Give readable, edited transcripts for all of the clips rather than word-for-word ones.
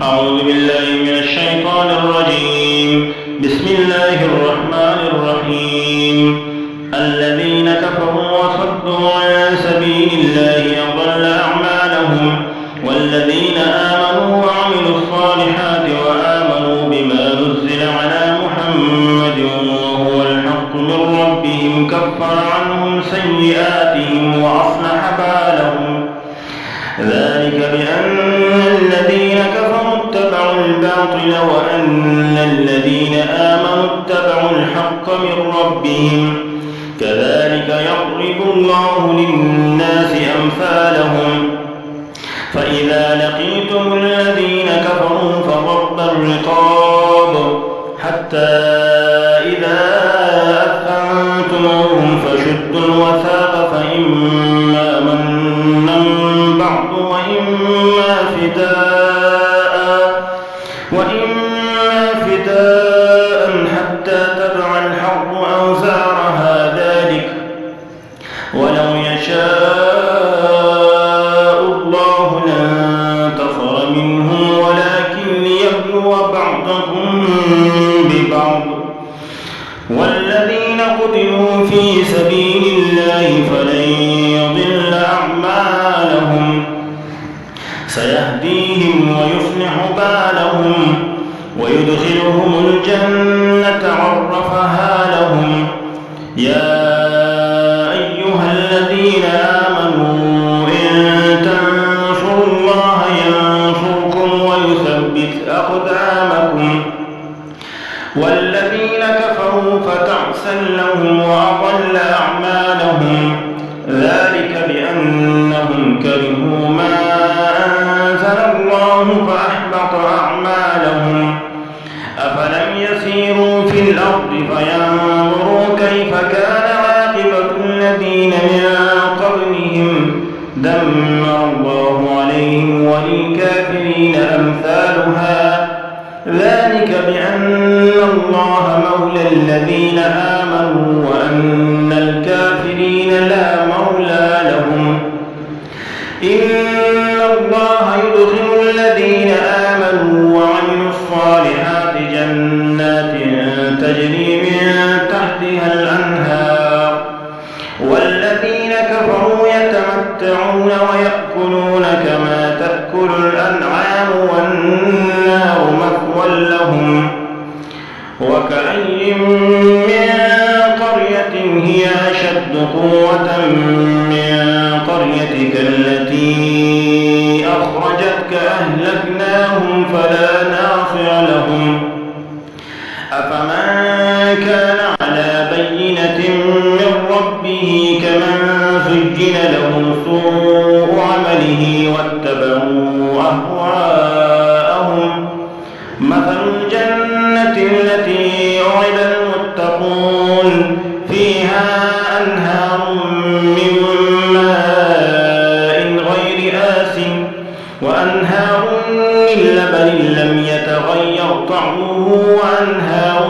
أعوذ بالله من الشيطان الرجيم. بسم الله الرحمن الرحيم. الذين كفروا وصدوا عن سبيل الله أضل أعمالهم، والذين آمنوا وعملوا الصالحات وآمنوا بما نزل على محمد وهو الحق من ربهم كفر عنهم سيئاتهم وأصلح بالهم. ذلك بأن الذين كفروا اتبعوا الباطل وأن الذين آمنوا اتبعوا الحق من ربهم. كذلك يضرب الله للناس أمثالهم. فإذا لقيتم الذين كفروا فضرب الرقاب حتى إذا أثخنتموهم فشدوا الوثاق فإما منا بعد وإما فداء حتى تضع الحرب أوزارها. ذلك ولو يشاء الله لانتصر منهم ولكن ليبلو بعضكم ببعض. والذين قتلوا في سبيل الله فلن يضل أعمالهم، سيهديهم ويصلح بالهم ويدخلهم الجنة عرفها لهم. يا أيها الذين آمنوا إن تنصروا الله ينصركم ويثبت أقدامكم. والذين كفروا فتعسا لهم وأضل أعمالهم. ذلك بأنهم كرهوا ما أنزل الله فأحبط أعمالهم. أفلم يسيروا في الأرض فينظروا كيف كان عاقبة الذين من قبلهم دمر الله عليهم وللكافرين أمثالها. ذلك بأن الله مولى الذين آمنوا وأن الكافرين لا مولى لهم. إن الله يدخل الذين آمنوا وعملوا الصالحات جنات تجري من تحتها الأنهار، والذين كفروا يتمتعون ويأكلون كما تأكل الأنعام والنار مثوى لهم. وكأي من قرية هي أشد قوة من قريتك التي أخرجتك أهلكناهم فلا ناصر لهم. أفمن كان على بينة من ربه كمن زين له سوء عمله واتبعوا أهواءهم. مثل الجنة التي وعد المتقون فيها أنهار من ماء غير آسن وأنهار من لبن لم يتغير طعمه وأنهار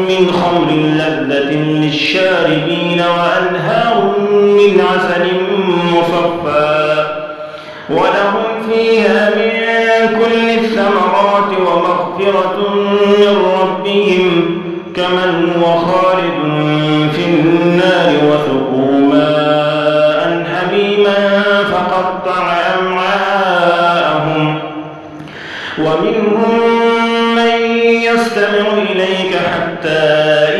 من خمر لذة للشاربين وأنهار من عسل مصفى ولهم فيها من كل الثمرات ومغفرة من ربهم كمن هو خالد في النار وسقوا ماء حميما فقطع أمعاءهم. ومنهم من يستمع إليك حتى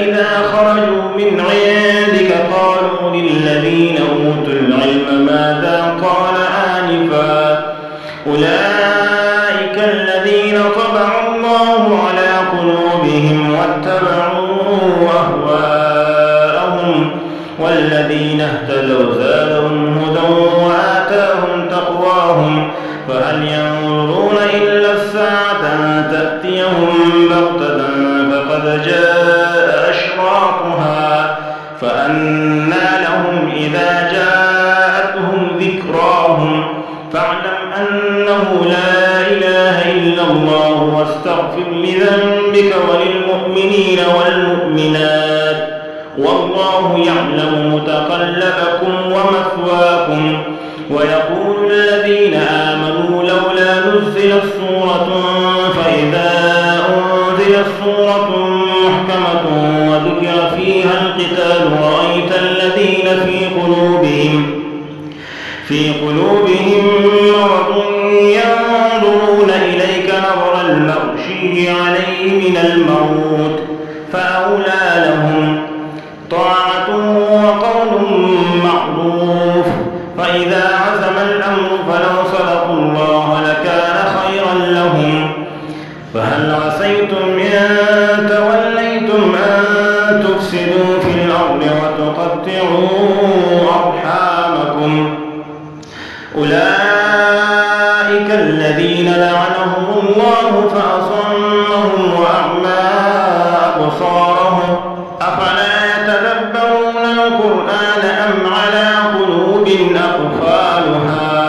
إذا خرجوا من عندك قالوا للذين أوتوا العلم ماذا قال آنفا أولئك الذين طبع الله على قلوبهم واتبعوا أهواءهم. والذين اهتدوا زادهم هدى وآتاهم تقواهم. فهل ينظرون إلا الساعة أن تأتيهم بغتة فقد جاء أشراطها فأنى لهم إذا جاءتهم ذكراهم. فاعلم أنه لا إله إلا الله واستغفر لذنبك وللمؤمنين والمؤمنات والله يعلم متقلبكم ومثواكم. ويقول الذين آمنوا لولا نزلت سورة فإذا أنزلت سورة محكمة وذكر فيها القتال رأيت الذين في قلوبهم مرض ينظرون إليك نظر المغشي عليه من الموت فأولى لهم طاعة وقول معروف فإذا عزم الأمر فلو صدقوا الله لكان خيرا لهم فهل عسيتم إن توليتم أن تفسدوا في الأرض وتقطعوا أرحامكم أولئك الذين لعنهم الله فأصمهم وأعمى أبصارهم أفلا يتدبرون القرآن أم على قلوب أقفالها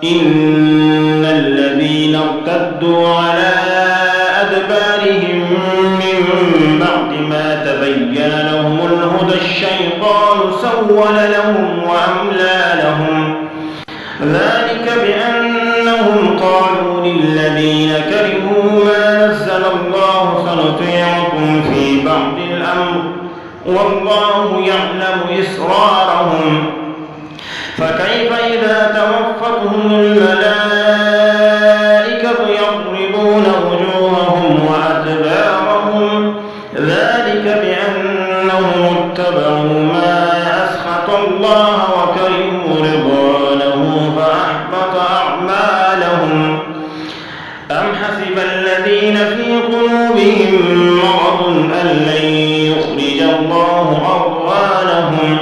إن الذين ارتدوا على أدبارهم من بعد ما تبين لهم الهدى الشيطان سول لهم وأملى لهم ذلك بأنهم قالوا للذين كرهوا ما نزل الله سنطيعكم في بعض الأمر والله يعلم إسرارهم فكيف إذا توفتهم الملائكة يضربون وجوههم وأدبارهم ذلك بأنهم اتبعوا ما أسخط الله وكرهوا رضوانه فأحبط أعمالهم أم حسب الذين في قلوبهم مرض أن لن يخرج الله أضغانهم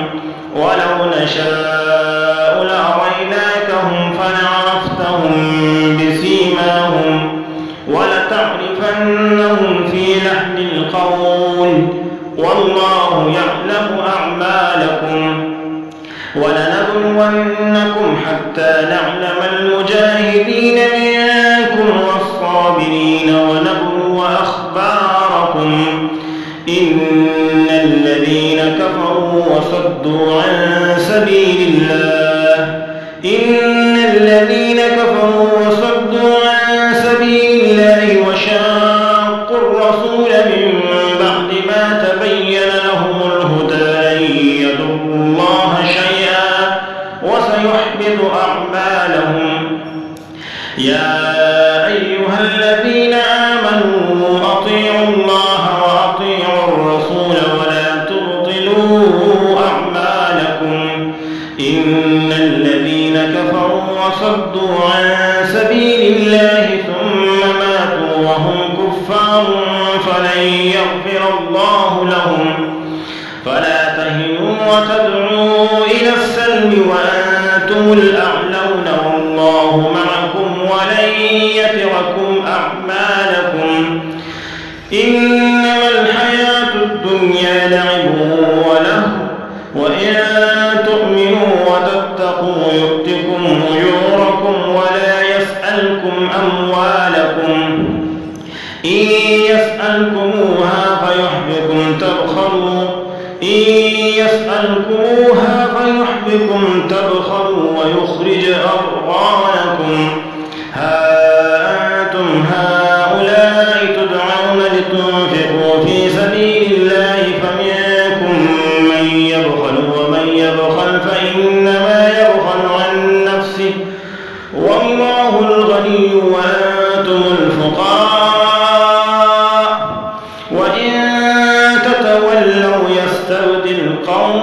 ولو نشاء لأريناكهم فلعرفتهم بسيماهم ولتعرفنهم في لحن القول والله يعلم أعمالكم ولنبلونكم حتى نعلم المجاهدين منكم والصابرين ونبلو أخباركم إن الذين كفروا وصدوا عن سبيل الله وشاقوا الرسول من بعد ما تبين لهم الهدى لن يضروا الله شيئا وسيحبط أعمالهم يا أيها الذين آمنوا أطيعوا الله وأطيعوا الرسول ولا تبطلوا أعمالكم إن الذين كفروا وصدوا عن سبيل الله ثم ماتوا وهم كفار فلن يغفر الله لهم فلا تهنوا وتدعوا إلى السلم وأنتم الأعلون والله معكم ولن يتركم أعمالكم إنما الحياة الدنيا لعب ولهو وإن تؤمنوا وتتقوا يؤتكم أجوركم ولا يسألكم أموالكم إن يسألكموها فيحبكم تبخلوا ويخرج أضغانكم ها أنتم هؤلاء تدعون لتنفقوا في سبيل الله فمنكم من يبخل ومن يبخل فإنما يبخل عن نفسه والله الغني وأنتم الفقراء وإن تتولوا يستبدل قوما